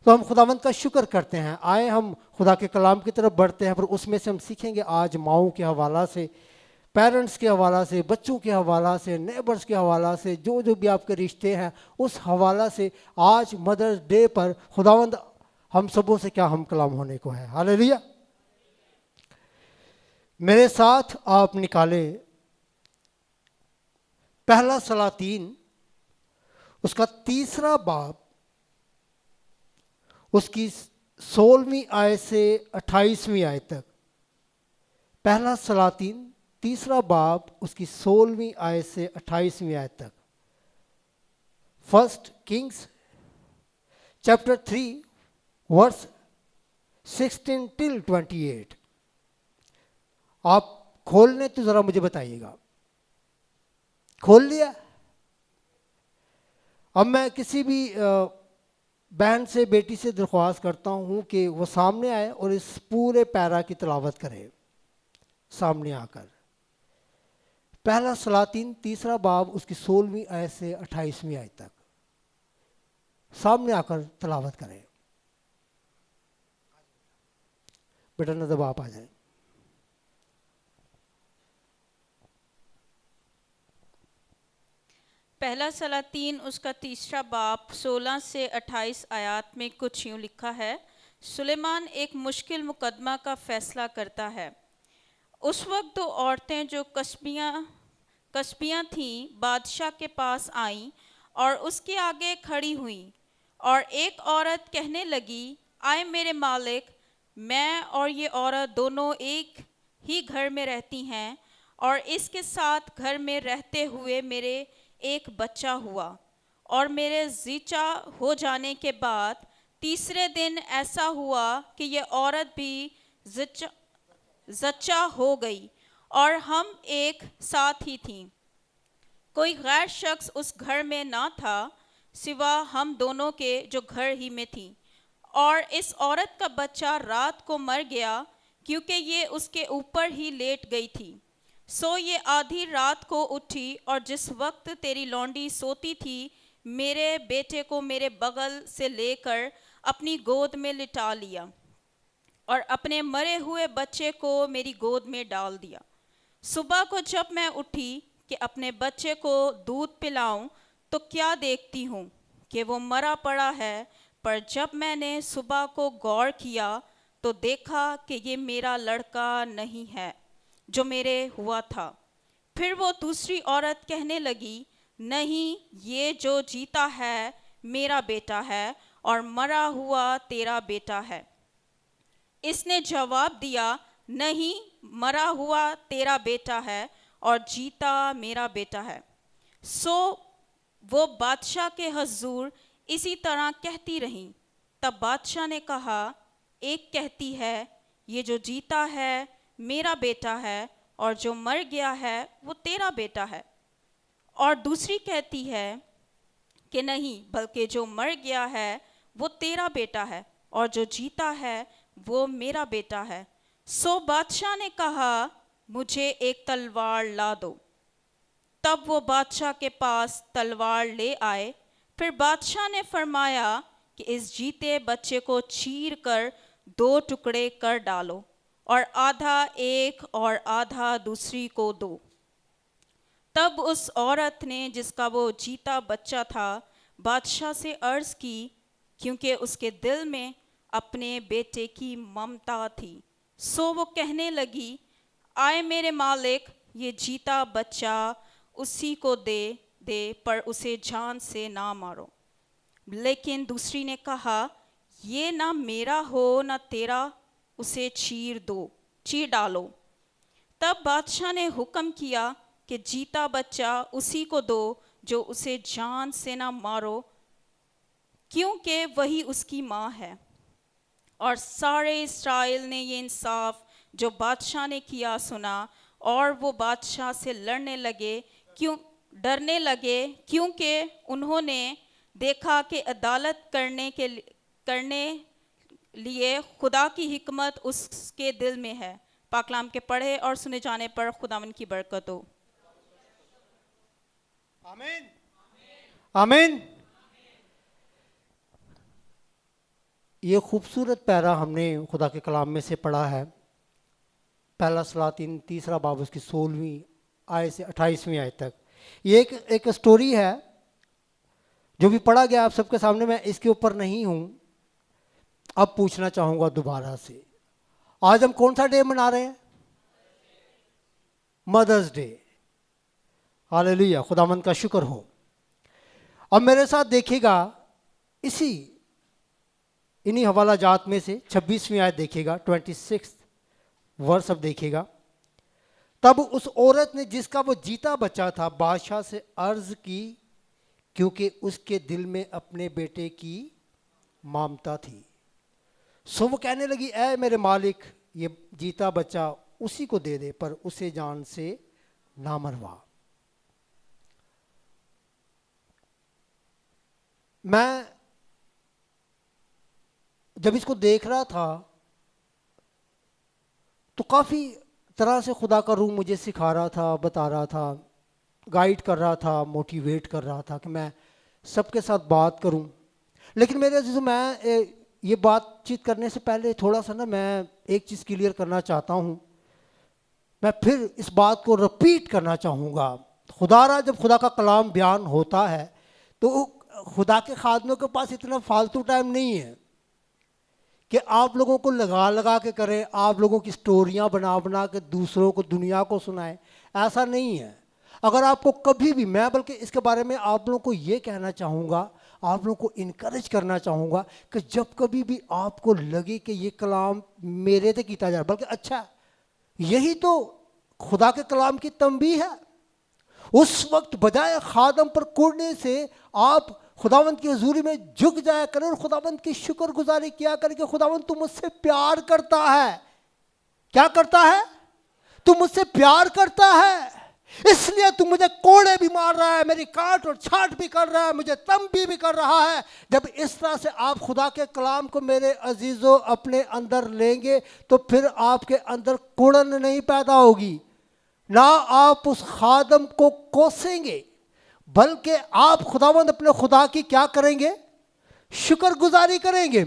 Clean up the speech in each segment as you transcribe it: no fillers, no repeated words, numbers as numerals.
तो हम खुदावंद का शुक्र करते हैं। आए हम खुदा के कलाम की तरफ बढ़ते हैं, पर उसमें से हम सीखेंगे आज माओं के हवाला से, पेरेंट्स के हवाला से, बच्चों के हवाला से, नेबर्स के हवाला से, जो जो भी आपके रिश्ते हैं उस हवाला से आज मदर्स डे पर खुदावंद हम सबों से क्या हम कलाम होने को है। हालेलुया। मेरे साथ आप निकाले पहला सलातीन उसका 3 बाब, उसकी 16वीं आयत से 28वीं आयत तक। पहला सलातीन 3 बाब उसकी 16वीं आयत से 28वीं आयत तक। First Kings chapter 3 verse 16 till 28। आप खोल लें तो जरा मुझे बताइएगा। खोल लिया? अब मैं किसी भी बहन से, बेटी से दरख्वास्त करता हूँ कि वो सामने आए और इस पूरे पैरा की तिलावत करे सामने आकर। पहला सलातीन 3 बाब उसकी 16वीं आयत से 28वीं आयत तक सामने आकर तिलावत करें। बेटा नजब आप आ जाए। पहला सलातीन उसका 3 बाब 16 से 28 आयात में कुछ यूँ लिखा है। सुलेमान एक मुश्किल मुकदमा का फैसला करता है। उस वक्त 2 औरतें जो कस्बियाँ थीं बादशाह के पास आईं और उसके आगे खड़ी हुईं, और एक औरत कहने लगी, आए मेरे मालिक, मैं और ये औरत दोनों एक ही घर में रहती हैं, और इसके साथ घर में रहते हुए मेरे एक बच्चा हुआ, और मेरे जीचा हो जाने के बाद तीसरे दिन ऐसा हुआ कि ये औरत भी जच्चा हो गई, और हम एक साथ ही थीं। कोई गैर शख्स उस घर में ना था सिवा हम दोनों के जो घर ही में थी। और इस औरत का बच्चा रात को मर गया क्योंकि ये उसके ऊपर ही लेट गई थी। सो ये आधी रात को उठी और जिस वक्त तेरी लौंडी सोती थी, मेरे बेटे को मेरे बगल से लेकर अपनी गोद में लिटा लिया और अपने मरे हुए बच्चे को मेरी गोद में डाल दिया। सुबह को जब मैं उठी कि अपने बच्चे को दूध पिलाऊं, तो क्या देखती हूँ कि वो मरा पड़ा है। पर जब मैंने सुबह को गौर किया तो देखा कि ये मेरा लड़का नहीं है जो मेरे हुआ था। फिर वो दूसरी औरत कहने लगी, नहीं, ये जो जीता है मेरा बेटा है और मरा हुआ तेरा बेटा है। इसने जवाब दिया, नहीं, मरा हुआ तेरा बेटा है और जीता मेरा बेटा है। सो वो बादशाह के हजूर इसी तरह कहती रहीं। तब बादशाह ने कहा, एक कहती है, ये जो जीता है मेरा बेटा है और जो मर गया है वो तेरा बेटा है। और दूसरी कहती है कि नहीं, बल्कि जो मर गया है वो तेरा बेटा है और जो जीता है वो मेरा बेटा है। सो बादशाह ने कहा, मुझे एक तलवार ला दो। तब वो बादशाह के पास तलवार ले आए। फिर बादशाह ने फरमाया कि इस जीते बच्चे को चीर कर 2 टुकड़े कर डालो और आधा एक और आधा दूसरी को दो। तब उस औरत ने जिसका वो जीता बच्चा था बादशाह से अर्ज की, क्योंकि उसके दिल में अपने बेटे की ममता थी। सो वो कहने लगी, आए मेरे मालिक, ये जीता बच्चा उसी को दे दे, पर उसे जान से ना मारो। लेकिन दूसरी ने कहा, ये ना मेरा हो ना तेरा, उसे चीर डालो। तब बादशाह ने हुक्म किया कि जीता बच्चा उसी को दो जो उसे जान से ना मारो, क्योंकि वही उसकी माँ है। और सारे इस्राएल ने ये इंसाफ जो बादशाह ने किया सुना, और वो बादशाह से डरने लगे, क्योंकि उन्होंने देखा कि अदालत करने लिए खुदा की हिकमत उसके दिल में है। पाकलाम के पढ़े और सुने जाने पर खुदावन की बरकत हो। आमीन आमीन। ये खूबसूरत पैरा हमने खुदा के कलाम में से पढ़ा है, पहला सलातीन 3 बाब उसकी 16वीं आयत से 28वीं आयत तक। ये एक स्टोरी है जो भी पढ़ा गया आप सबके सामने। मैं इसके ऊपर नहीं हूँ। अब पूछना चाहूँगा दोबारा से, आज हम कौन सा डे मना रहे हैं? Mother's day. हालेलुया, खुदावंद का शुक्र हो। अब मेरे साथ देखिएगा, इन्हीं हवाला जात में से 26वीं आयत देखिएगा, 26 वर्स अब देखिएगा। तब उस औरत ने जिसका वो जीता बच्चा था बादशाह से अर्ज की, क्योंकि उसके दिल में अपने बेटे की ममता थी। सो वो कहने लगी, ऐ मेरे मालिक, ये जीता बच्चा उसी को दे दे, पर उसे जान से ना मरवा। मैं जब इसको देख रहा था तो काफ़ी तरह से खुदा का रूह मुझे सिखा रहा था, बता रहा था, गाइड कर रहा था, मोटिवेट कर रहा था कि मैं सबके साथ बात करूं। लेकिन मेरे अजीज़ों, मैं ये बातचीत करने से पहले थोड़ा सा मैं एक चीज़ क्लियर करना चाहता हूं। मैं फिर इस बात को रिपीट करना चाहूँगा। खुदारा जब खुदा का कलाम बयान होता है तो खुदा के खादमों के पास इतना फालतू टाइम नहीं है कि आप लोगों को लगा लगा के करें, आप लोगों की स्टोरियां बना बना के दूसरों को, दुनिया को सुनाएं। ऐसा नहीं है। अगर आपको कभी भी, मैं बल्कि इसके बारे में आप लोगों को ये कहना चाहूँगा, आप लोगों को इनकरेज करना चाहूँगा कि जब कभी भी आपको लगे कि ये कलाम मेरे से किया जा रहा है, बल्कि अच्छा, यही तो खुदा के कलाम की तंबीह है। उस वक्त बजाय खादम पर कूदने से आप खुदावंत की हजूरी में झुक जाया करें और खुदावंत की शुक्रगुजारी किया करें कि खुदावंत तू मुझसे प्यार करता है। क्या करता है? तू मुझसे प्यार करता है, इसलिए तू मुझे कोड़े भी मार रहा है, मेरी काट और छाट भी कर रहा है, मुझे तंबी भी कर रहा है। जब इस तरह से आप खुदा के कलाम को मेरे अजीजों अपने अंदर लेंगे तो फिर आपके अंदर कुड़न नहीं पैदा होगी, ना आप उस खादम को कोसेंगे, बल्कि आप खुदावंद अपने खुदा की क्या करेंगे? शुक्रगुजारी करेंगे।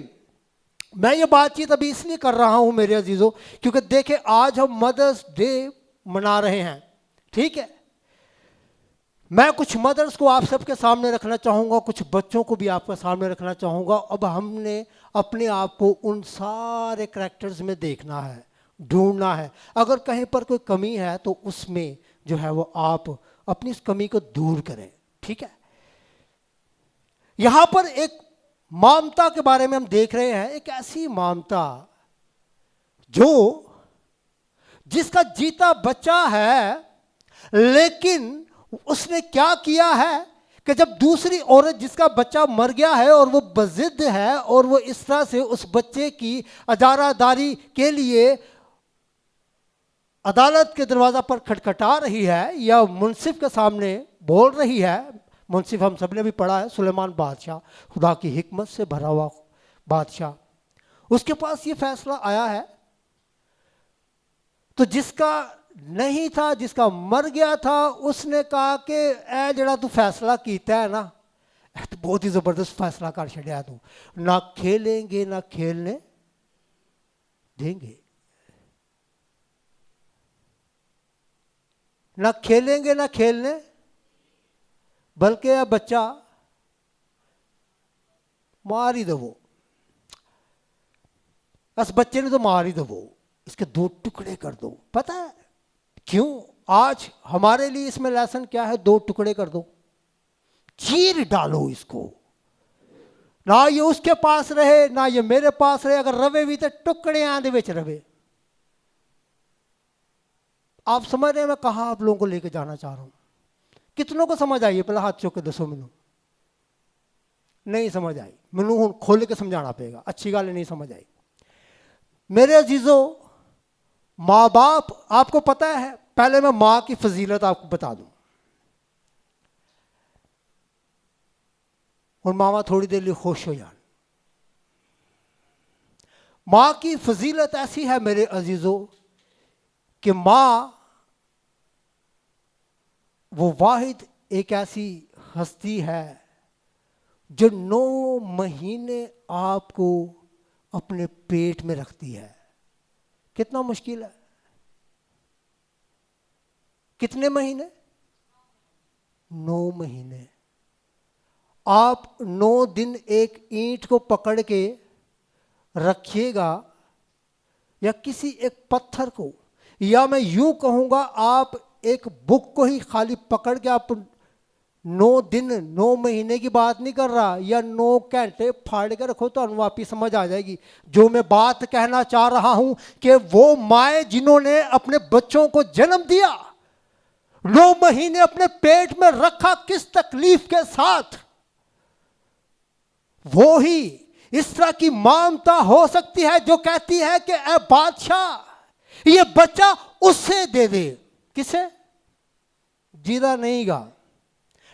मैं ये बातचीत अभी इसलिए कर रहा हूं मेरे अजीजों, क्योंकि देखें आज हम मदर्स डे मना रहे हैं, ठीक है। मैं कुछ मदर्स को आप सबके सामने रखना चाहूँगा, कुछ बच्चों को भी आपके सामने रखना चाहूँगा। अब हमने अपने आप को उन सारे करैक्टर्स में देखना है, ढूंढना है। अगर कहीं पर कोई कमी है तो उसमें जो है वो आप अपनी इस कमी को दूर करें, ठीक है। यहां पर एक ममता के बारे में हम देख रहे हैं, एक ऐसी ममता जो जिसका जीता बच्चा है, लेकिन उसने क्या किया है कि जब दूसरी औरत जिसका बच्चा मर गया है और वो बजिद है और वो इस तरह से उस बच्चे की अजारादारी के लिए अदालत के दरवाज़ा पर खटखटा रही है या मुंसिफ के सामने बोल रही है। मुंसिफ हम सब ने भी पढ़ा है, सुलेमान बादशाह, खुदा की हिकमत से भरा हुआ बादशाह। उसके पास ये फैसला आया है, तो जिसका नहीं था, जिसका मर गया था, उसने कहा कि ए जड़ा तू फैसला कीता है ना, तो बहुत ही ज़बरदस्त फैसला कर छड़िया तू, ना खेलेंगे ना खेलने देंगे, ना खेलेंगे ना खेलने, बल्कि यह बच्चा मार ही दो, इस बच्चे ने तो मार ही दो, इसके 2 टुकड़े कर दो। पता है क्यों? आज हमारे लिए इसमें लेसन क्या है? 2 टुकड़े कर दो, चीर डालो इसको, ना ये उसके पास रहे ना ये मेरे पास रहे। अगर रवे भी तो टुकड़े आंदे विच रवे। आप समझ रहे हैं मैं कहाँ आप लोगों को लेके जाना चाह रहा हूं? कितनों को समझ आई है? पहले हाथ चौक के दसो। मैनू नहीं समझ आई, मैनू हूँ खोल के समझाना पड़ेगा। अच्छी गल नहीं समझ आई। मेरे अजीजों, माँ बाप, आपको पता है, पहले मैं माँ की फजीलत आपको बता दूं और मामा थोड़ी देर लिए खुश हो जान। माँ की फजीलत ऐसी है मेरे अजीजों कि माँ वो वाहिद एक ऐसी हस्ती है जो 9 महीने आपको अपने पेट में रखती है। कितना मुश्किल है। कितने महीने? 9 महीने। आप 9 दिन एक ईंट को पकड़ के रखिएगा या किसी एक पत्थर को, या मैं यूं कहूंगा आप एक बुक को ही खाली पकड़ के आप 9 दिन 9 महीने की बात नहीं कर रहा, या 9 घंटे फाड़ के रखो तो वापिस समझ आ जाएगी। जो मैं बात कहना चाह रहा हूं कि वो माए जिन्होंने अपने बच्चों को जन्म दिया, 9 महीने अपने पेट में रखा किस तकलीफ के साथ, वो ही इस तरह की ममता हो सकती है जो कहती है कि ए बादशाह ये बच्चा उससे दे दे। किसे? जीदा नहीं गा,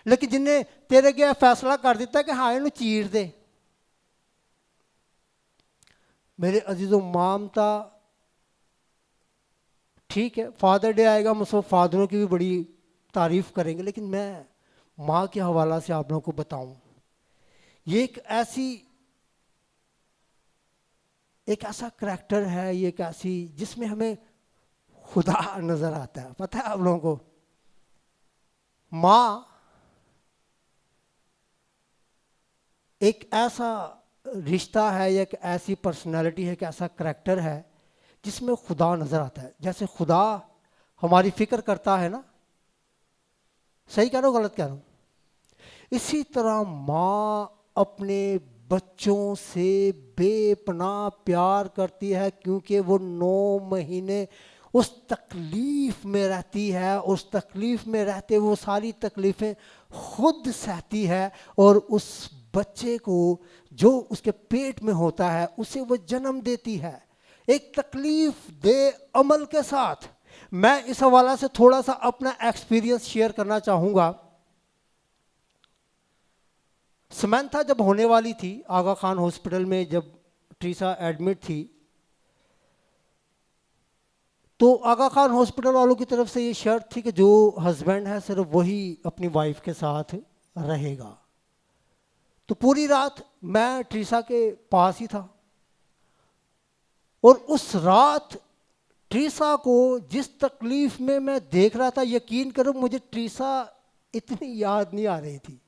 लेकिन जिन्हें तेरे के फैसला कर दिता कि हाँ इन्हें चीर दे। मेरे अजीजों, ममता ठीक है, फादर डे आएगा, हम सब फादरों की भी बड़ी तारीफ करेंगे, लेकिन मैं माँ के हवाला से आप लोगों को बताऊं, ये एक ऐसा करैक्टर है, ये एक ऐसी जिसमें हमें खुदा नजर आता है। पता है आप लोगों को, माँ एक ऐसा रिश्ता है, या एक ऐसी पर्सनालिटी है, एक ऐसा करैक्टर है जिसमें खुदा नजर आता है। जैसे खुदा हमारी फिक्र करता है ना, सही कह रहा हूं गलत कह रहा हूं? इसी तरह माँ अपने बच्चों से बेपनाह प्यार करती है, क्योंकि वो 9 महीने उस तकलीफ में रहती है, उस तकलीफ में रहते वो सारी तकलीफें खुद सहती है, और उस बच्चे को जो उसके पेट में होता है उसे वो जन्म देती है एक तकलीफ दे अमल के साथ। मैं इस हवाला से थोड़ा सा अपना एक्सपीरियंस शेयर करना चाहूँगा। समंथा जब होने वाली थी, आगा खान हॉस्पिटल में जब ट्रीसा एडमिट थी, तो आगा खान हॉस्पिटल वालों की तरफ से ये शर्त थी कि जो हस्बैंड है सिर्फ वही अपनी वाइफ के साथ रहेगा। तो पूरी रात मैं ट्रीसा के पास ही था, और उस रात ट्रीसा को जिस तकलीफ में मैं देख रहा था, यकीन करो मुझे ट्रीसा इतनी याद नहीं आ रही थी।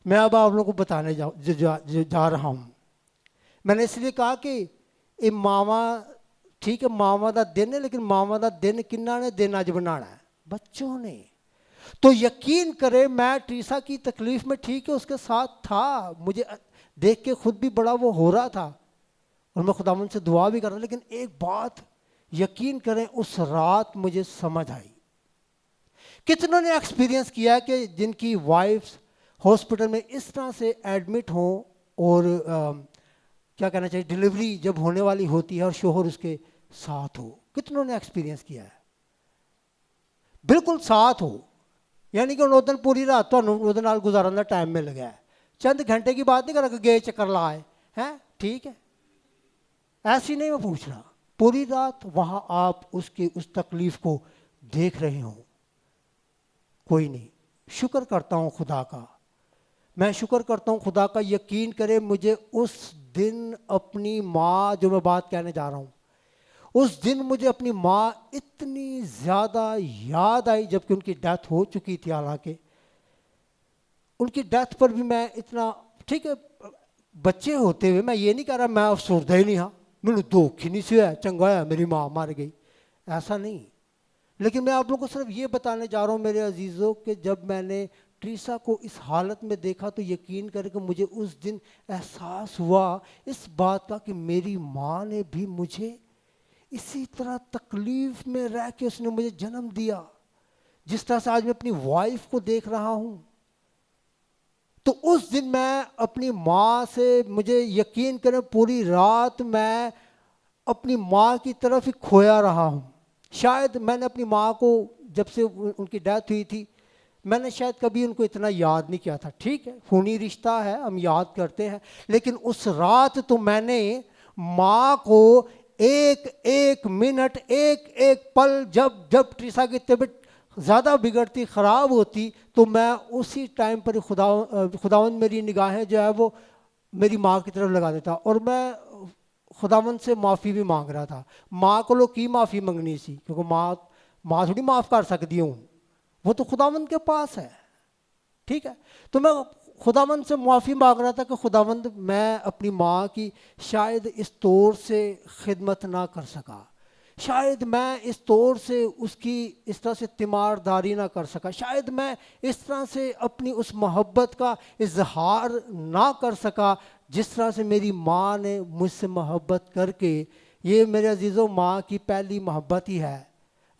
मैं अब आप लोगों को बताने जा रहा हूँ। मैंने इसलिए कहा कि ये मावा ठीक है, मावा का दिन है, लेकिन मावा का दिन किन्ना ने दिन अज बनाना है? बच्चों ने। तो यकीन करें मैं ट्रीसा की तकलीफ में ठीक है उसके साथ था, मुझे देख के खुद भी बड़ा वो हो रहा था, और मैं खुदावंद से दुआ भी कर रहा, लेकिन एक बात यकीन करें उस रात मुझे समझ आई। कितनों ने एक्सपीरियंस किया कि जिनकी वाइफ्स हॉस्पिटल में इस तरह से एडमिट हो, और क्या कहना चाहिए, डिलीवरी जब होने वाली होती है और शोहर उसके साथ हो। कितनों ने एक्सपीरियंस किया है? बिल्कुल साथ हो, यानी कि उन पूरी रात तो गुजारन का टाइम मिल गया है, चंद घंटे की बात नहीं कर गए चक्कर लाए हैं, ठीक है, ऐसी नहीं मैं पूछ रहा। पूरी रात वहां आप उसकी उस तकलीफ को देख रहे हो। कोई नहीं, शुक्र करता हूं खुदा का, मैं शुक्र करता हूं खुदा का। यकीन करे मुझे उस दिन अपनी माँ, जो मैं बात कहने जा रहा हूं, उस दिन मुझे अपनी माँ इतनी ज़्यादा याद आई, जबकि उनकी डेथ हो चुकी थी। हालांकि उनकी डेथ पर भी मैं इतना, ठीक है बच्चे होते हुए, मैं ये नहीं कह रहा मैं अफसोसदा ही नहीं हाँ, मैंने दुख ही नहीं से है, चंगा है मेरी माँ मर गई, ऐसा नहीं। लेकिन मैं आप लोगों को सिर्फ ये बताने जा रहा हूँ मेरे अजीज़ों कि जब मैंने ट्रीसा को इस हालत में देखा तो यकीन करके मुझे उस दिन एहसास हुआ इस बात का कि मेरी माँ ने भी मुझे इसी तरह तकलीफ में रह के उसने मुझे जन्म दिया, जिस तरह से आज मैं अपनी वाइफ को देख रहा हूं। तो उस दिन मैं अपनी माँ से, मुझे यकीन करें पूरी रात मैं अपनी माँ की तरफ ही खोया रहा हूं। शायद मैंने अपनी माँ को, जब से उनकी डेथ हुई थी, मैंने शायद कभी उनको इतना याद नहीं किया था। ठीक है, खूनी रिश्ता है, हम याद करते हैं, लेकिन उस रात तो मैंने माँ को एक एक मिनट, एक एक पल, जब जब ट्रीसा की तबीयत ज़्यादा बिगड़ती, ख़राब होती, तो मैं उसी टाइम पर खुदावंद मेरी निगाहें जो है वो मेरी माँ की तरफ लगा देता, और मैं खुदावंद से माफ़ी भी मांग रहा था। माँ को लोग की माफ़ी मंगनी सी, क्योंकि माँ थोड़ी माफ़ कर सकती हूँ, वो तो खुदावंद के पास है। ठीक है, तो मैं खुदावंद से माफ़ी मांग रहा था कि खुदावंद मैं अपनी माँ की शायद इस तौर से खिदमत ना कर सका, शायद मैं इस तौर से उसकी इस तरह से तीमारदारी ना कर सका, शायद मैं इस तरह से अपनी उस मोहब्बत का इजहार ना कर सका जिस तरह से मेरी माँ ने मुझसे मोहब्बत करके। ये मेरे अजीज़ों माँ की पहली मोहब्बत ही है।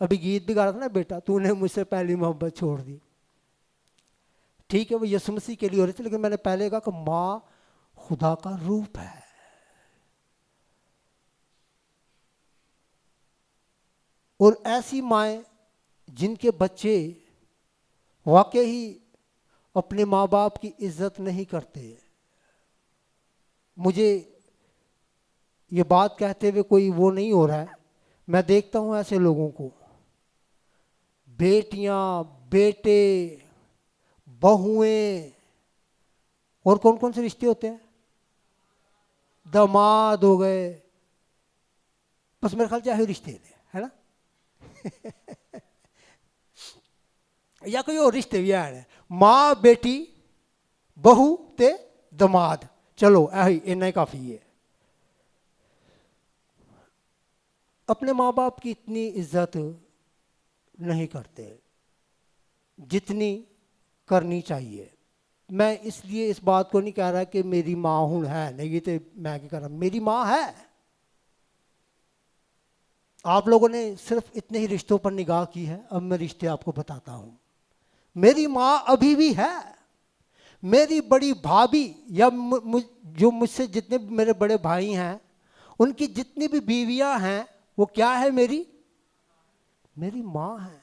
अभी गीत भी गा रहा था ना, बेटा तूने मुझसे पहली मोहब्बत छोड़ दी। ठीक है, वो यीशु मसीह के लिए हो रही थी, लेकिन मैंने पहले कहा कि माँ खुदा का रूप है। और ऐसी माएँ जिनके बच्चे वाकई ही अपने माँ बाप की इज्जत नहीं करते। मुझे ये बात कहते हुए कोई वो नहीं हो रहा है, मैं देखता हूँ ऐसे लोगों को, बेटियाँ, बेटे, बहुएं, और कौन कौन से रिश्ते होते हैं, दामाद हो गए, बस मेरे ख्याल चाहे रिश्ते है ना या कोई और रिश्ते भी है, माँ बेटी बहू ते दमाद, चलो ऐही इन्ना ही काफ़ी है। अपने माँ बाप की इतनी इज्जत नहीं करते जितनी करनी चाहिए। मैं इसलिए इस बात को नहीं कह रहा कि मेरी माँ हूँ है नहीं, तो मैं क्या कर रहा, मेरी माँ है। आप लोगों ने सिर्फ इतने ही रिश्तों पर निगाह की है, अब मैं रिश्ते आपको बताता हूँ। मेरी माँ अभी भी है। मेरी बड़ी भाभी या जो मुझसे जितने भी मेरे बड़े भाई हैं, उनकी जितनी भी बीवियां हैं, वो क्या है, मेरी माँ है।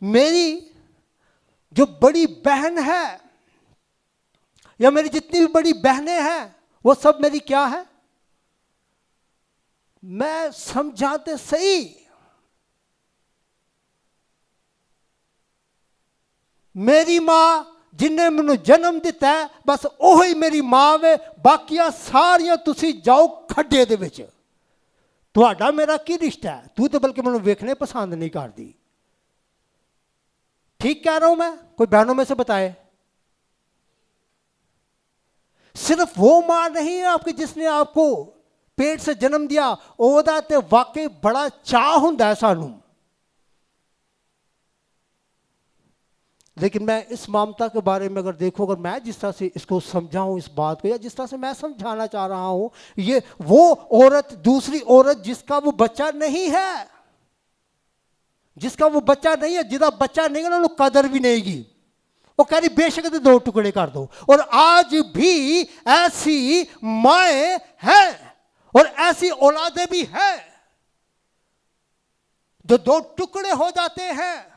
मेरी जो बड़ी बहन है या मेरी जितनी भी बड़ी बहनें हैं, वो सब मेरी क्या है, मैं समझाते सही, मेरी माँ जिन्हें मैनू जन्म दिता है, बस ओही मेरी माँ वे, बाकियां सारियां तुसी जाओ खड्डे दे विच। तुहाडा मेरा की रिश्ता है, तू तो बल्कि मैनू वेखने पसंद नहीं करती। ठीक कह रहा हूं मैं? कोई बहनों में से बताए। सिर्फ वो माँ नहीं है आपकी जिसने आपको पेट से जन्म दिया, ओदा ते वाकई बड़ा चाह हुंदा है सानू। लेकिन मैं इस ममता के बारे में अगर देखो, अगर मैं जिस तरह से इसको समझाऊं इस बात को, या जिस तरह से मैं समझाना चाह रहा हूं, ये वो औरत, दूसरी औरत जिसका वो बच्चा नहीं है, जिसका वो बच्चा नहीं है, जिसका बच्चा नहीं है, उन्होंने कदर भी नहीं की। वो कह रही बेशक तो 2 टुकड़े कर दो। और आज भी ऐसी माएँ हैं और ऐसी औलादें भी हैं जो 2 टुकड़े हो जाते हैं,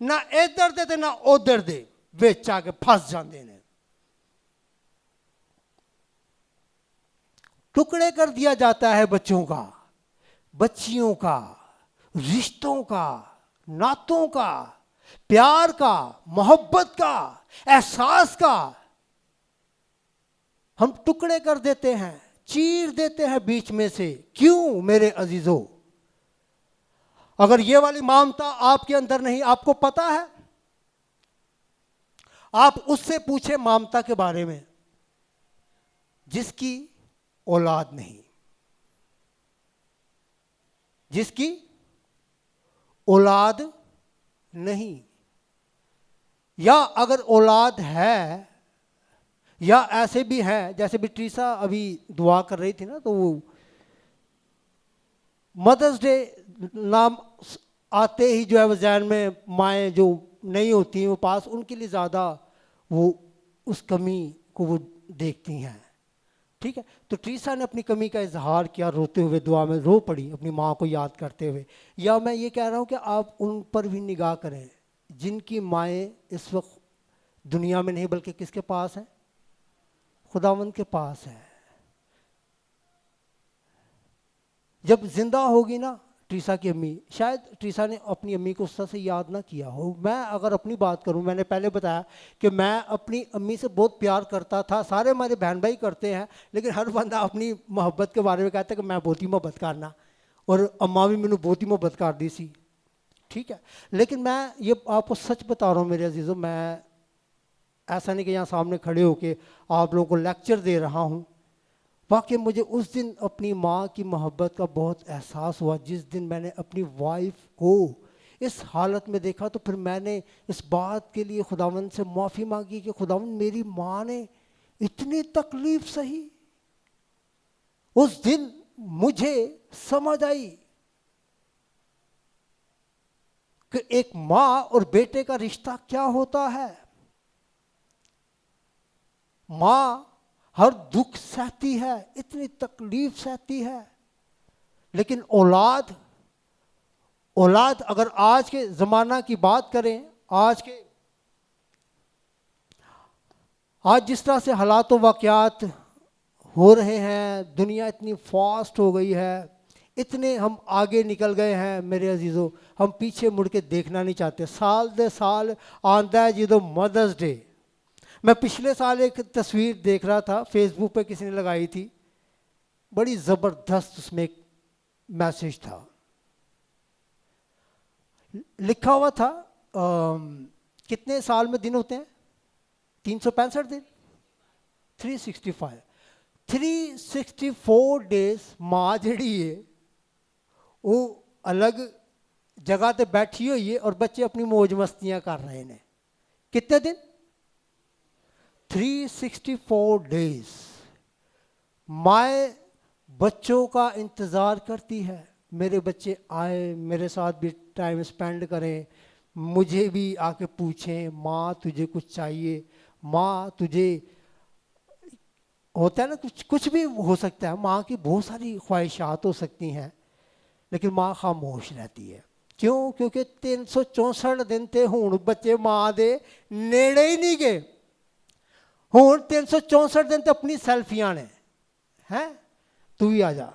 ना इधर दे ना उधर दे, विच आके फंस जाते हैं। टुकड़े कर दिया जाता है बच्चों का, बच्चियों का, रिश्तों का, नातों का, प्यार का, मोहब्बत का, एहसास का हम टुकड़े कर देते हैं, चीर देते हैं बीच में से। क्यों मेरे अजीजों? अगर ये वाली ममता आपके अंदर नहीं, आपको पता है, आप उससे पूछे ममता के बारे में जिसकी औलाद नहीं, जिसकी औलाद नहीं, या अगर औलाद है, या ऐसे भी हैं, जैसे भी ट्रीसा अभी दुआ कर रही थी ना, तो वो मदर्स डे नाम आते ही जो है वो जहन में माएँ जो नहीं होती हैं वो पास, उनके लिए ज़्यादा वो उस कमी को वो देखती हैं। ठीक है, तो ट्रीसा ने अपनी कमी का इजहार किया, रोते हुए दुआ में रो पड़ी अपनी माँ को याद करते हुए। या मैं ये कह रहा हूँ कि आप उन पर भी निगाह करें जिनकी माएँ इस वक्त दुनिया में नहीं, बल्कि किसके पास है, खुदावंद के पास है। जब जिंदा होगी ना, ट्रीसा की अम्मी, शायद ट्रीसा ने अपनी अम्मी को उस तरह से याद ना किया हो। मैं अगर अपनी बात करूं, मैंने पहले बताया कि मैं अपनी अम्मी से बहुत प्यार करता था, सारे हमारे बहन भाई करते हैं, लेकिन हर बंदा अपनी मोहब्बत के बारे में कहता है कि मैं बहुत ही मोहब्बत करना, और अम्मा भी मैंने बहुत ही मोहब्बत कर दी सी, ठीक है। लेकिन मैं ये आपको सच बता रहा हूँ मेरे अजीज़ों, मैं ऐसा नहीं कि यहाँ सामने खड़े होके आप लोगों को लेक्चर दे रहा हूँ। वाकई मुझे उस दिन अपनी माँ की मोहब्बत का बहुत एहसास हुआ जिस दिन मैंने अपनी वाइफ को इस हालत में देखा। तो फिर मैंने इस बात के लिए खुदावंद से माफ़ी मांगी कि खुदावंद मेरी माँ ने इतनी तकलीफ सही। उस दिन मुझे समझ आई कि एक माँ और बेटे का रिश्ता क्या होता है। माँ हर दुख सहती है, इतनी तकलीफ सहती है, लेकिन औलाद अगर आज के ज़माना की बात करें, आज जिस तरह से हालात व वाक़यात हो रहे हैं, दुनिया इतनी फास्ट हो गई है, इतने हम आगे निकल गए हैं मेरे अजीज़ों, हम पीछे मुड़ के देखना नहीं चाहते। साल दे साल आंदा है जो मदर्स डे। मैं पिछले साल एक तस्वीर देख रहा था, फेसबुक पे किसी ने लगाई थी, बड़ी ज़बरदस्त उसमें एक मैसेज था, लिखा हुआ था कितने साल में दिन होते हैं? 365 दिन, 364 डेज माँ जड़ी है वो अलग जगह ते बैठी हुई है और बच्चे अपनी मौज मस्तियाँ कर रहे हैं। कितने दिन? 364 डेज माँ बच्चों का इंतज़ार करती है, मेरे बच्चे आए, मेरे साथ भी टाइम स्पेंड करें, मुझे भी आके पूछें माँ तुझे कुछ चाहिए, माँ तुझे, होता है ना कुछ भी हो सकता है, माँ की बहुत सारी ख्वाहिशात हो सकती हैं, लेकिन माँ खामोश रहती है। क्यों? क्योंकि 364 दिन थे हूँ बच्चे माँ दे नेड़े ही नहीं गए। हूँ 364 दिन तो अपनी सेल्फियाँ ने हैं, तू भी आ जा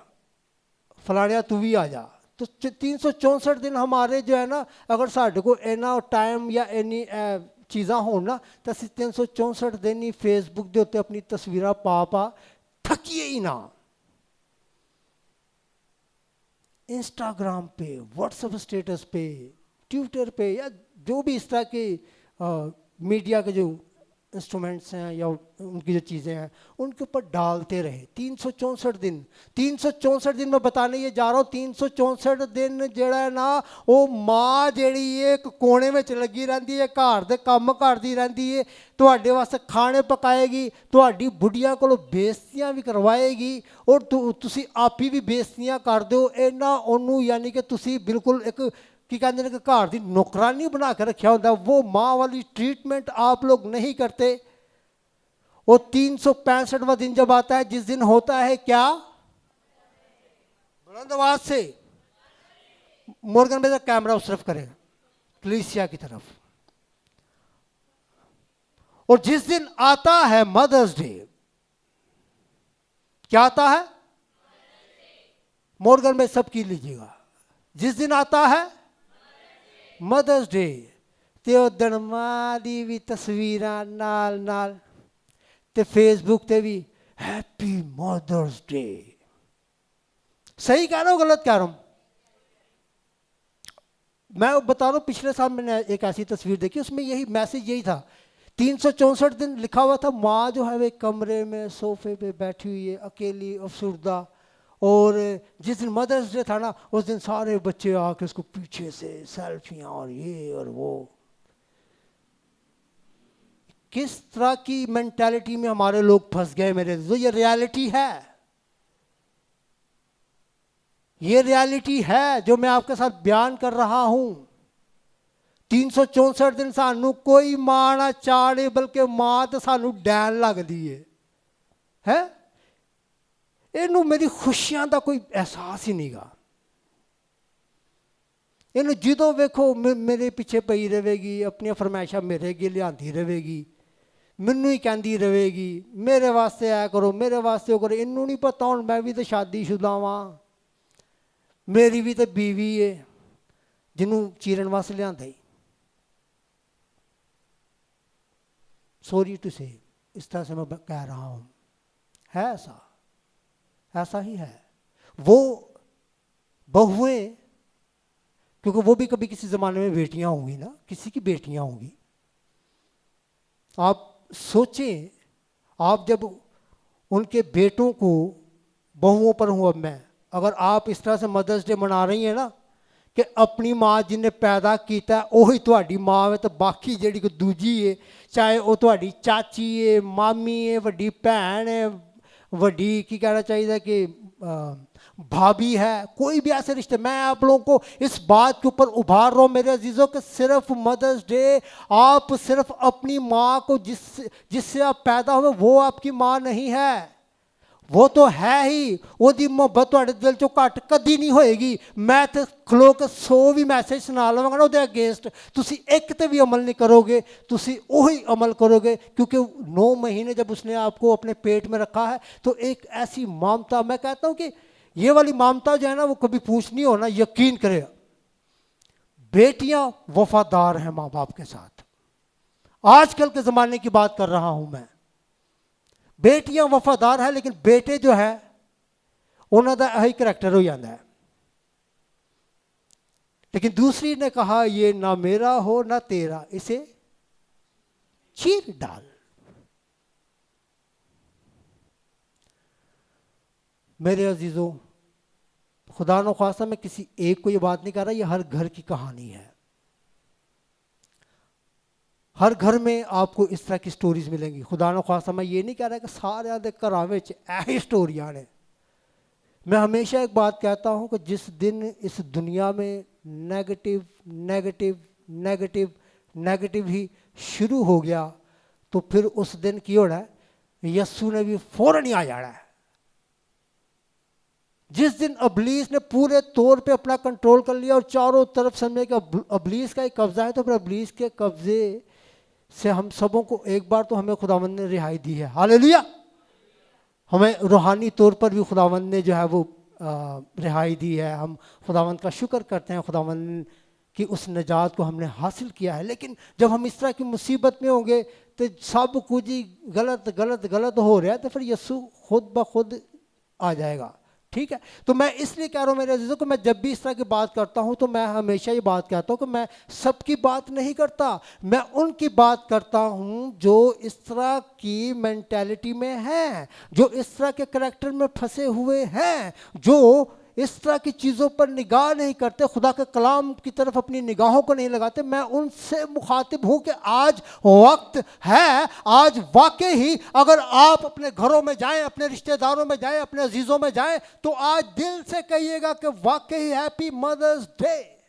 फलानिया, तू भी आ जा। तो 364 दिन हमारे जो है ना, अगर साढ़े को इन्ना टाइम या इन्नी चीज़ा हो ना, तो 364 दिन ही फेसबुक के उत्ते अपनी तस्वीर पा थकिए ही ना। इंस्टाग्राम पे, व्हाट्सएप स्टेटस पे, ट्विटर पे, या जो भी इस तरह के मीडिया के जो इंस्ट्रूमेंट्स हैं या उनकी जो चीज़ें हैं उनके ऊपर डालते रहे। 364 दिन मैं बताने ये जा रहा हूँ, 364 दिन जड़ा है ना वो माँ जड़ी एक कोने में लगी रहती है, घर दे काम करती रहती है, तुहाडे वास्ते खाने पकाएगी, तुहाडी बुढ़िया कोलों बेइज्जतियां भी करवाएगी, और तुसी आप ही भी बेइज्जतियां कर दो इन्ना ओनू, यानी कि तुसी बिल्कुल एक कि कहते हैं कि घर की नौकरानी बना के रखा होता। वो माँ वाली ट्रीटमेंट आप लोग नहीं करते। वो 365वां दिन जब आता है, जिस दिन होता है क्या, बुलंद आवाज से मोर्गन में कैमरा उस तरफ करेगा, कलीसिया की तरफ, और जिस दिन आता है मदर्स डे, क्या आता है? मोर्गन में सबकी लीजिएगा, जिस दिन आता है मदर्स डे, ते उस दिन मां दी भी तस्वीरां नाल नाल, ते फेसबुक ते भी हैप्पी मदर्स डे। सही कह रहा हूं गलत कह रहा हूं? मैं बता रहा हूं, पिछले साल मैंने एक ऐसी तस्वीर देखी, उसमें यही मैसेज यही था। 364 दिन लिखा हुआ था, माँ जो है वे कमरे में सोफे पे बैठी हुई है अकेली अफसुर्दा, और जिस दिन मदर्स डे था ना उस दिन सारे बच्चे आके उसको पीछे से सेल्फियां और ये और वो। किस तरह की मेंटालिटी में हमारे लोग फंस गए मेरे दोस्तों? ये रियलिटी है, ये रियलिटी है जो मैं आपके साथ बयान कर रहा हूं। 364 दिन सानू कोई मां ना चाड़े, बल्कि मां तो सानू डैन लगदी है। इनू मेरी खुशियां का कोई एहसास ही नहीं गा। इनू जो वेखो मेरे पीछे पई रहेगी, अपनी फरमाइशा मेरे अगे लियांदी रहेगी, मैनू ही कहती रहेगी मेरे वास्ते ऐ करो, मेरे वास्ते वो करो। इनू नहीं पता हूँ मैं भी तो शादीशुदा वां, मेरी भी तो बीवी है जिन्हों चीरन वास्ते लियांदा ही। सॉरी टू से, इस तरह से मैं कह रहा हूं, है ऐसा ही है। वो बहुएं, क्योंकि वो भी कभी किसी जमाने में बेटियां होंगी ना, किसी की बेटियां होंगी। आप सोचें, आप जब उनके बेटों को, बहुओं पर हूं अब मैं, अगर आप इस तरह से मदर्स डे मना रही हैं ना कि अपनी माँ जिन्हें पैदा किया वही तुम्हारी माँ है, तो बाकी जी कोई दूजी है, चाहे वो तुम्हारी चाची है, मामी है, वड्डी भैन है, वड्डी की कहना चाहिए कि भाभी है, कोई भी ऐसे रिश्ते। मैं आप लोगों को इस बात के ऊपर उभार रहा हूँ मेरे अजीजों कि सिर्फ मदर्स डे आप सिर्फ अपनी माँ को जिससे आप पैदा हुए वो आपकी माँ नहीं है, वो तो है ही। ਉਹਦੀ ਮੁਹੱਬਤ ਤੁਹਾਡੇ ਦਿਲ ਚੋਂ ਘੱਟ ਕਦੀ ਨਹੀਂ ਹੋਏਗੀ। ਮੈਂ ਤੇ ਖਲੋ ਕੇ 100 ਵੀ ਮੈਸੇਜ ਸੁਣਾ ਲਵਾਂਗਾ ਨਾ ਉਹਦੇ ਅਗੇਂਸਟ, ਤੁਸੀਂ ਇੱਕ ਤੇ ਵੀ अमल नहीं करोगे, ਤੁਸੀਂ वही अमल करोगे। क्योंकि 9 महीने जब उसने आपको अपने पेट में रखा है तो एक ऐसी ममता, मैं कहता हूँ कि ये वाली ममता जो है ना वो कभी पूछनी हो ना, यकीन करेगा बेटियां वफादार हैं माँ बाप के साथ। आजकल के ज़माने की बात कर रहा हूँ मैं। बेटियां वफादार है, लेकिन बेटे जो है उन्हों का यही करैक्टर हो जाता है। लेकिन दूसरी ने कहा ये ना मेरा हो ना तेरा, इसे चीर डाल। मेरे अजीजों, खुदा न ख्वास्ता मैं किसी एक को ये बात नहीं कर रहा, ये हर घर की कहानी है। हर घर में आपको इस तरह की स्टोरीज मिलेंगी। खुदा न ख्वास्ता मैं ये नहीं कह रहा कि सारे दे घरां विच ऐसी स्टोरियां ने। मैं हमेशा एक बात कहता हूँ कि जिस दिन इस दुनिया में नेगेटिव नेगेटिव नेगेटिव नेगेटिव ही शुरू हो गया तो फिर उस दिन की होना है, यस्सु ने भी फौरन ही आ जाना है। जिस दिन अबलीस ने पूरे तौर पे अपना कंट्रोल कर लिया और चारों तरफ समझे कि अबलीस का ही कब्जा है, तो फिर अबलीस के कब्जे से हम सबों को एक बार तो हमें खुदावंद ने रिहाई दी है। हालेलुया। हमें रूहानी तौर पर भी खुदावंद ने जो है वो रिहाई दी है। हम खुदावंद का शुक्र करते हैं, खुदावंद की उस निजात को हमने हासिल किया है। लेकिन जब हम इस तरह की मुसीबत में होंगे तो सब कुछ ही गलत गलत गलत हो रहा है, तो फिर यस्सु खुद ब खुद आ जाएगा। ठीक है, तो मैं इसलिए कह रहा हूँ मेरे अजीजों को, मैं जब भी इस तरह की बात करता हूँ तो मैं हमेशा ये बात कहता हूँ कि मैं सबकी बात नहीं करता, मैं उनकी बात करता हूँ जो इस तरह की मेंटालिटी में हैं, जो इस तरह के करैक्टर में फंसे हुए हैं, जो इस तरह की चीज़ों पर निगाह नहीं करते, खुदा के कलाम की तरफ अपनी निगाहों को नहीं लगाते। मैं उनसे मुखातिब हूँ कि आज वक्त है, आज वाकई ही अगर आप अपने घरों में जाएं, अपने रिश्तेदारों में जाएं, अपने अजीज़ों में जाएं, तो आज दिल से कहिएगा कि वाकई हैप्पी मदर्स डे।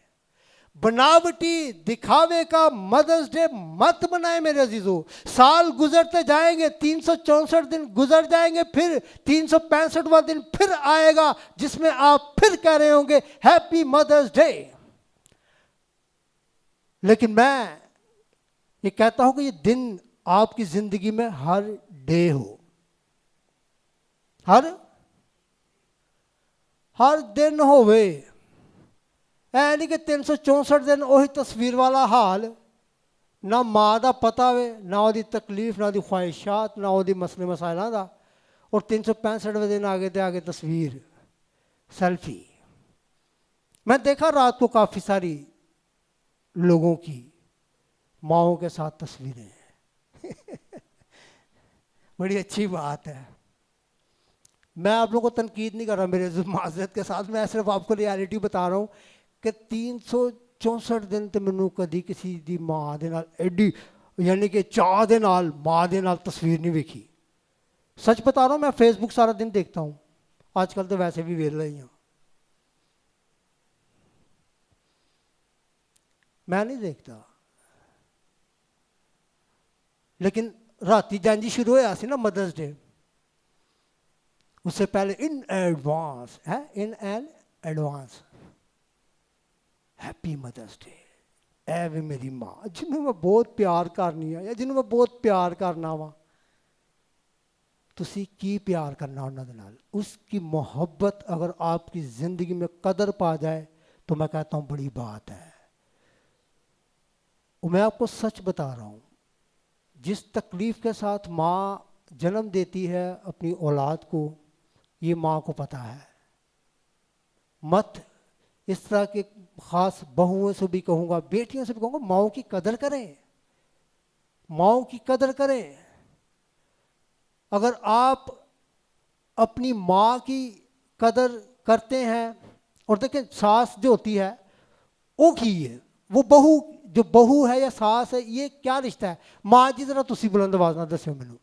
बनावटी दिखावे का मदर्स डे मत बनाए मेरे अजीजों। साल गुजरते जाएंगे, 364 दिन गुजर जाएंगे, फिर 365वां दिन फिर आएगा जिसमें आप फिर कह रहे होंगे हैप्पी मदर्स डे। लेकिन मैं ये कहता हूं कि ये दिन आपकी जिंदगी में हर डे हो, हर दिन होवे। ऐ नहीं कि 364 दिन वही तस्वीर वाला हाल, ना माँ का पता वे, ना वो तकलीफ, ना वो ख्वाहिशात, ना वो मसले मसाइलों का, और 365वें दिन आगे ते आगे तस्वीर सेल्फी। मैं देखा रात को काफ़ी सारी लोगों की माओं के साथ तस्वीरें बड़ी अच्छी बात है। मैं आप लोगों को तनकीद नहीं कर रहा मेरे माजरत के साथ, मैं सिर्फ आपको रियलिटी बता रहा हूँ कि 364 दिन तो मैनू कभी किसी की माँ दे नाल एडी, यानी कि चाह दे नाल माँ दे नाल तस्वीर नहीं वेखी। सच बता रहा हूँ, मैं फेसबुक सारा दिन देखता हूँ, आजकल तो वैसे भी वेला ही हूँ। मैं नहीं देखता, लेकिन राती जंज शुरू होया सी ना मदर्स डे, उससे पहले इन एडवांस है, in an advance happy mother's day. ऐ वे मेरी माँ जिन्होंने मैं बहुत प्यार करनी है, या जिन्होंने मैं बहुत प्यार करना वा, ਤੁਸੀਂ ਕੀ ਪਿਆਰ ਕਰਨਾ ਉਹਨਾਂ ਦੇ ਨਾਲ, उसकी मोहब्बत अगर आपकी ज़िंदगी में कदर पा जाए तो मैं कहता हूँ बड़ी बात है। और मैं आपको सच बता रहा हूँ, जिस तकलीफ़ के साथ माँ जन्म देती है अपनी औलाद को, ये माँ को पता है। मत इस तरह के ख़ास बहुओं से भी कहूँगा, बेटियों से भी कहूँगा, माँओं की कदर करें, माँओं की कदर करें। अगर आप अपनी माँ की कदर करते हैं, और देखें सास जो होती है वो की है, वो बहू जो बहू है या सास है, ये क्या रिश्ता है? माँ जी जरा तुसी बुलंद आवाज़ ना दस्यो मैनू,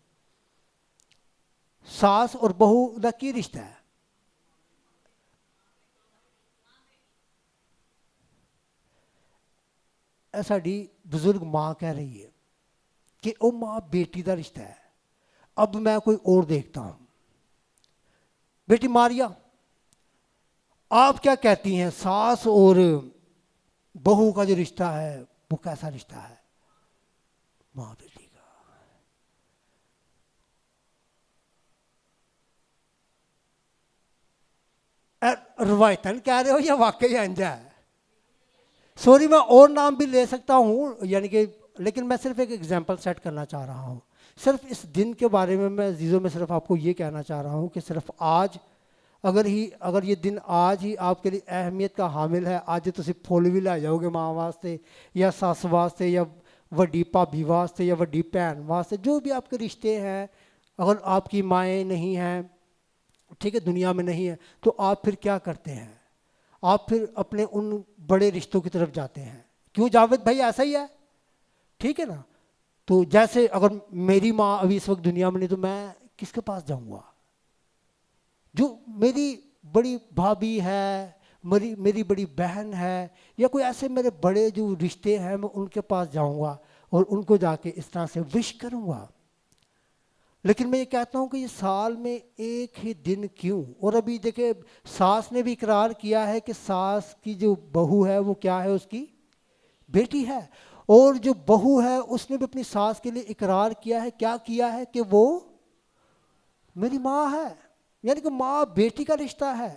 सास और बहू का की रिश्ता है? साड़ी बुजुर्ग माँ कह रही है कि वो माँ बेटी का रिश्ता है। अब मैं कोई और देखता हूँ, बेटी मारिया आप क्या कहती हैं, सास और बहू का जो रिश्ता है वो कैसा रिश्ता है? माँ बेटी का रवायतन कह रहे हो या वाकई इंज है? सॉरी, मैं और नाम भी ले सकता हूँ, यानी कि, लेकिन मैं सिर्फ एक एग्जांपल सेट करना चाह रहा हूँ। सिर्फ इस दिन के बारे में मैं अजीज़ों में सिर्फ आपको ये कहना चाह रहा हूँ कि सिर्फ आज अगर ये दिन आज ही आपके लिए अहमियत का हामिल है, आज तुम फुल भी लै जाओगे माँ वास्ते या सस वास्ते या वड्डी भाभी वास्ते या वड्डी भैन वास्ते, जो भी आपके रिश्ते हैं, अगर आपकी माएँ नहीं हैं, ठीक है, दुनिया में नहीं है, तो आप फिर क्या करते हैं? आप फिर अपने उन बड़े रिश्तों की तरफ जाते हैं। क्यों जावेद भाई, ऐसा ही है, ठीक है ना? तो जैसे अगर मेरी माँ अभी इस वक्त दुनिया में नहीं, तो मैं किसके पास जाऊंगा? जो मेरी बड़ी भाभी है, मेरी बड़ी बहन है, या कोई ऐसे मेरे बड़े जो रिश्ते हैं, मैं उनके पास जाऊंगा और उनको जाके इस तरह से विश करूंगा। लेकिन मैं ये कहता हूँ कि ये साल में एक ही दिन क्यों? और अभी देखिए सास ने भी इकरार किया है कि सास की जो बहू है वो क्या है, उसकी बेटी है। और जो बहू है उसने भी अपनी सास के लिए इकरार किया है, क्या किया है, कि वो मेरी माँ है। यानी कि माँ बेटी का रिश्ता है।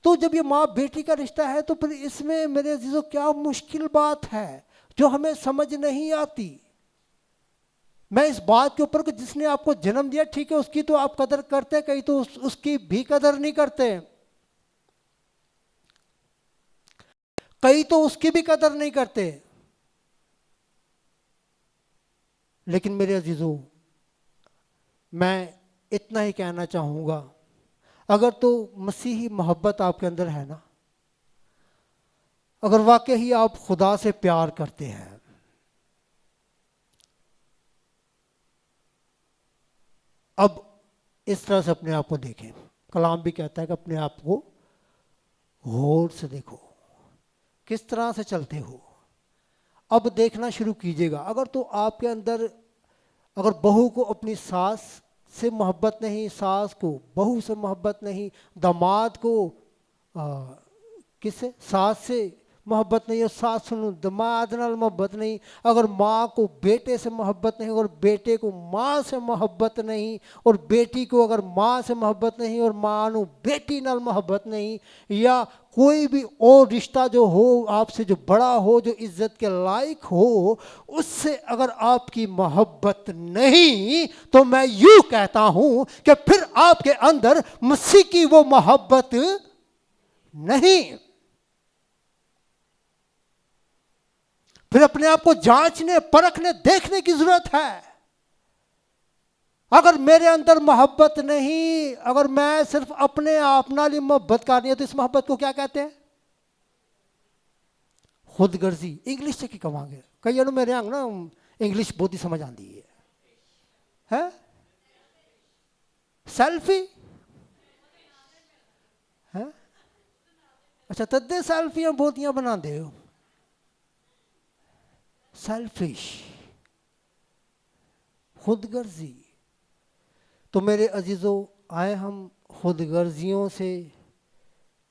तो जब ये माँ बेटी का रिश्ता है तो फिर इसमें मेरे अजीजों क्या मुश्किल बात है जो हमें समझ नहीं आती? मैं इस बात के ऊपर कि जिसने आपको जन्म दिया, ठीक है, उसकी तो आप कदर करते, कहीं तो उसकी भी कदर नहीं करते, कई तो उसकी भी कदर नहीं करते। लेकिन मेरे अजीजों, मैं इतना ही कहना चाहूँगा, अगर तो मसीही मोहब्बत आपके अंदर है ना, अगर वाकई ही आप खुदा से प्यार करते हैं, अब इस तरह से अपने आप को देखें। कलाम भी कहता है कि अपने आप को गौर से देखो, किस तरह से चलते हो। अब देखना शुरू कीजिएगा। अगर तो आपके अंदर, अगर बहू को अपनी सास से मोहब्बत नहीं, सास को बहू से मोहब्बत नहीं, दामाद को किससे, सास से मोहब्बत नहीं, और सास सुनो दामाद नाल मोहब्बत नहीं, अगर माँ को बेटे से मोहब्बत नहीं, और बेटे को माँ से मोहब्बत नहीं, और बेटी को अगर माँ से मोहब्बत नहीं, और माँ को बेटी नाल मोहब्बत नहीं, या कोई भी और रिश्ता जो हो आपसे, जो बड़ा हो, जो इज्जत के लायक हो, उससे अगर आपकी मोहब्बत नहीं, तो मैं यूं कहता हूं कि फिर आपके अंदर मसीह की वो मोहब्बत नहीं। फिर अपने आप को जांचने, परखने, देखने की जरूरत है। अगर मेरे अंदर मोहब्बत नहीं, अगर मैं सिर्फ अपने आप नाल ही मोहब्बत कर रही हूं, तो इस मोहब्बत को क्या कहते हैं? खुदगर्जी। इंग्लिश से की कवांगे, कई मेरे आंग ना इंग्लिश बहुत ही समझ आती है? सेल्फी है? अच्छा, तद्दे सेल्फियां बहुतियां बनाते हो। सेल्फिश, खुदगर्जी। तो मेरे अजीजों, आए हम खुदगर्जियों से,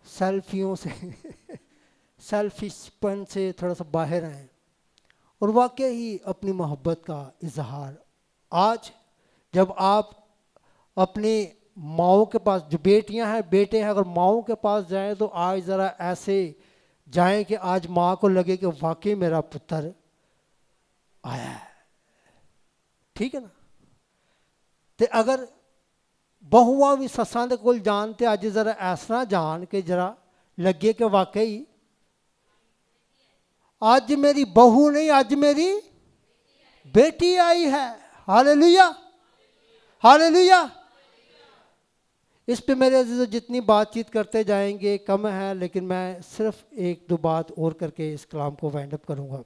सेल्फियों से सेल्फिशपन से थोड़ा सा बाहर आए और वाकई ही अपनी मोहब्बत का इजहार। आज जब आप अपनी माओं के पास, जो बेटियां हैं बेटे हैं, अगर माओं के पास जाएं तो आज ज़रा ऐसे जाएं कि आज माँ को लगे कि वाकई मेरा पुत्र आया है, ठीक है ना। तो अगर बहुआ भी सस्सां दे कोल जान ते अज ज़रा ऐसा जान के जरा लगे कि वाकई आज मेरी बहू नहीं, आज मेरी बेटी आई है। Hallelujah, hallelujah. इस पे मेरे अजीज़ों जितनी बातचीत करते जाएंगे कम है, लेकिन मैं सिर्फ एक दो बात और करके इस कलाम को वाइंड अप करूंगा।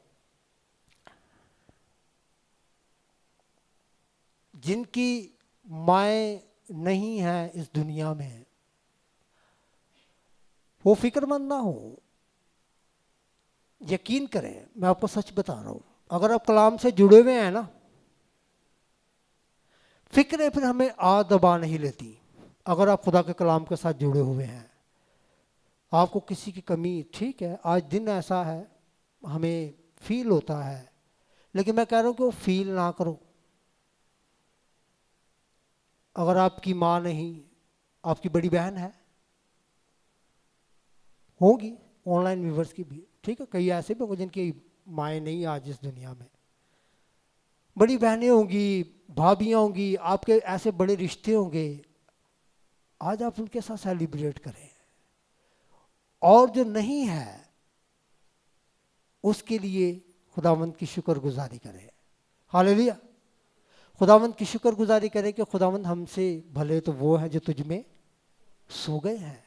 जिनकी माएँ नहीं हैं इस दुनिया में, वो फिक्रमंद ना हो। यकीन करें, मैं आपको सच बता रहा हूं, अगर आप कलाम से जुड़े हुए हैं ना, फिक्रें फिर हमें आ दबा नहीं लेती। अगर आप खुदा के कलाम के साथ जुड़े हुए हैं, आपको किसी की कमी, ठीक है आज दिन ऐसा है हमें फील होता है, लेकिन मैं कह रहा हूं कि वो फील ना करो। अगर आपकी माँ नहीं, आपकी बड़ी बहन है, होगी ऑनलाइन व्यूवर्स की भी, ठीक है, कई ऐसे भी होंगे जिनकी माएँ नहीं आज इस दुनिया में, बड़ी बहनें होंगी, भाभियाँ होंगी, आपके ऐसे बड़े रिश्ते होंगे, आज आप उनके साथ सेलिब्रेट करें। और जो नहीं है उसके लिए खुदावंद की शुक्रगुजारी करें। हालेलुया। खुदावंद की शुक्रगुजारी करें कि खुदावंद हमसे भले तो वो हैं जो तुझ में सो गए हैं,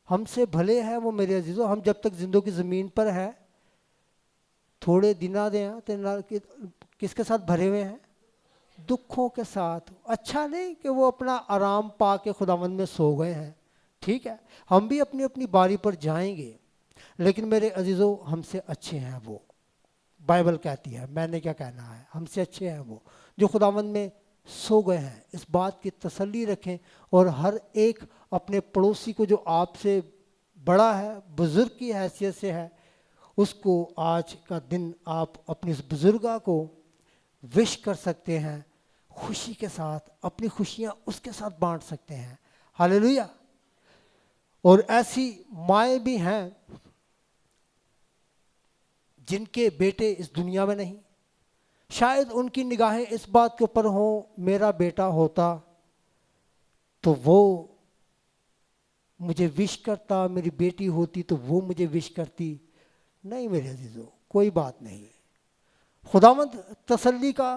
हमसे भले हैं वो मेरे अजीजों। हम जब तक जिंदगी ज़मीन पर है, थोड़े दिना दे किसके साथ भरे हुए हैं? दुखों के साथ। अच्छा नहीं कि वो अपना आराम पा के खुदावंद में सो गए हैं, ठीक है, हम भी अपनी अपनी बारी पर जाएंगे, लेकिन मेरे अजीजों हमसे अच्छे हैं वो। बाइबल कहती है, मैंने क्या कहना है, हमसे अच्छे हैं वो जो खुदावंद में सो गए हैं। इस बात की तसल्ली रखें और हर एक अपने पड़ोसी को जो आपसे बड़ा है, बुजुर्ग की हैसियत से है, उसको आज का दिन आप अपने इस बुजुर्गा को विश कर सकते हैं, खुशी के साथ अपनी खुशियाँ उसके साथ बांट सकते हैं। हालेलुया। और ऐसी माएँ भी हैं जिनके बेटे इस दुनिया में नहीं, शायद उनकी निगाहें इस बात के ऊपर हों, मेरा बेटा होता तो वो मुझे विश करता, मेरी बेटी होती तो वो मुझे विश करती। नहीं मेरे अजीजों, कोई बात नहीं। खुदावंद तसल्ली का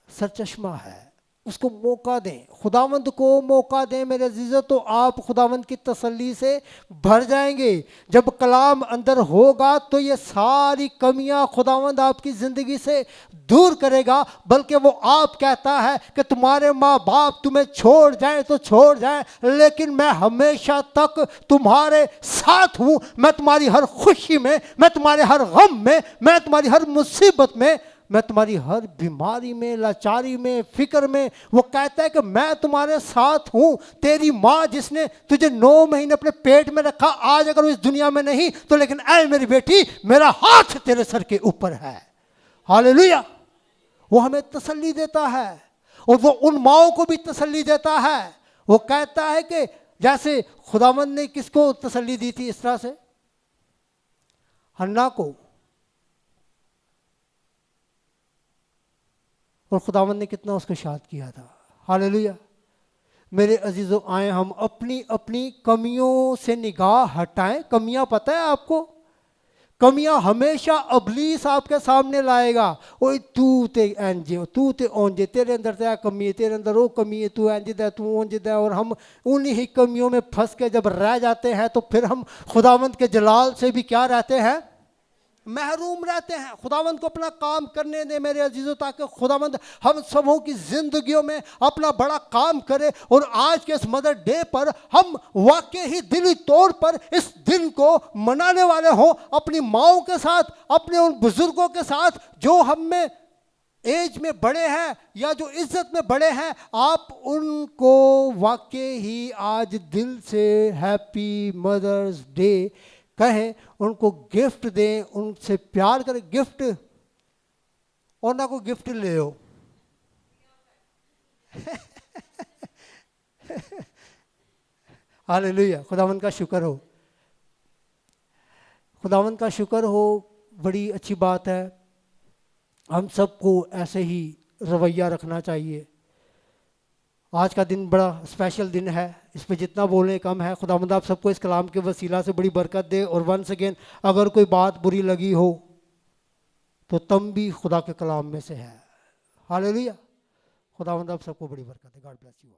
सरचश्मा है, उसको मौका दें, खुदावंद को मौका दें मेरे अजीजों, तो आप खुदावंद की तसल्ली से भर जाएंगे। जब कलाम अंदर होगा तो ये सारी कमियां खुदावंद आपकी ज़िंदगी से दूर करेगा, बल्कि वो आप कहता है कि तुम्हारे माँ बाप तुम्हें छोड़ जाएं तो छोड़ जाएं, लेकिन मैं हमेशा तक तुम्हारे साथ हूँ। मैं तुम्हारी हर खुशी में, मैं तुम्हारे हर गम में, मैं तुम्हारी हर मुसीबत में, मैं तुम्हारी हर बीमारी में, लाचारी में, फिक्र में, वो कहता है कि मैं तुम्हारे साथ हूँ। तेरी माँ जिसने तुझे 9 महीने अपने पेट में रखा, आज अगर वो इस दुनिया में नहीं तो लेकिन ऐ मेरी बेटी, मेरा हाथ तेरे सर के ऊपर है। हालेलुया। वो हमें तसल्ली देता है और वो उन माँओं को भी तसल्ली देता है। वो कहता है कि जैसे खुदावंद ने किसको तसल्ली दी थी, इस तरह से हन्ना को, और खुदावंद ने कितना उसको शाद किया था। हालेलुया। मेरे अजीजों, आए हम अपनी अपनी कमियों से निगाह हटाएं। कमियां पता है आपको, कमियां हमेशा अबलीस आपके सामने लाएगा। ओए तू ते एंजे, तू ते ओंजे, तेरे अंदर क्या कमी है, तेरे अंदर वो कमी है, तू एंज दे, तू ओंज दे। और हम उन्हीं कमियों में फंस के जब रह जाते हैं तो फिर हम खुदावंद के जलाल से भी क्या रहते हैं, महरूम रहते हैं। खुदावंद को अपना काम करने दे मेरे अजीजों, ताकि खुदावंद हम सबों की जिंदगियों में अपना बड़ा काम करे। और आज के इस मदर डे पर हम वाकई ही दिली तौर पर इस दिन को मनाने वाले हों, अपनी माँओं के साथ, अपने उन बुजुर्गों के साथ जो हम में एज में बड़े हैं या जो इज्जत में बड़े हैं। आप उनको वाकई ही आज दिल से हैप्पी मदर्स डे कहें, उनको गिफ्ट दें, उनसे प्यार करें। गिफ्ट और ना कोई गिफ्ट ले लो हालेलुया, खुदावंद का शुक्र हो, खुदावंद का शुक्र हो। बड़ी अच्छी बात है, हम सबको ऐसे ही रवैया रखना चाहिए। आज का दिन बड़ा स्पेशल दिन है, इस पे जितना बोलें कम है। खुदावंद आप सबको इस कलाम के वसीला से बड़ी बरकत दे। और वंस अगेन, अगर कोई बात बुरी लगी हो तो तम भी खुदा के कलाम में से है। हालेलुया, खुदावंद आप सबको बड़ी बरकत दे। God bless you.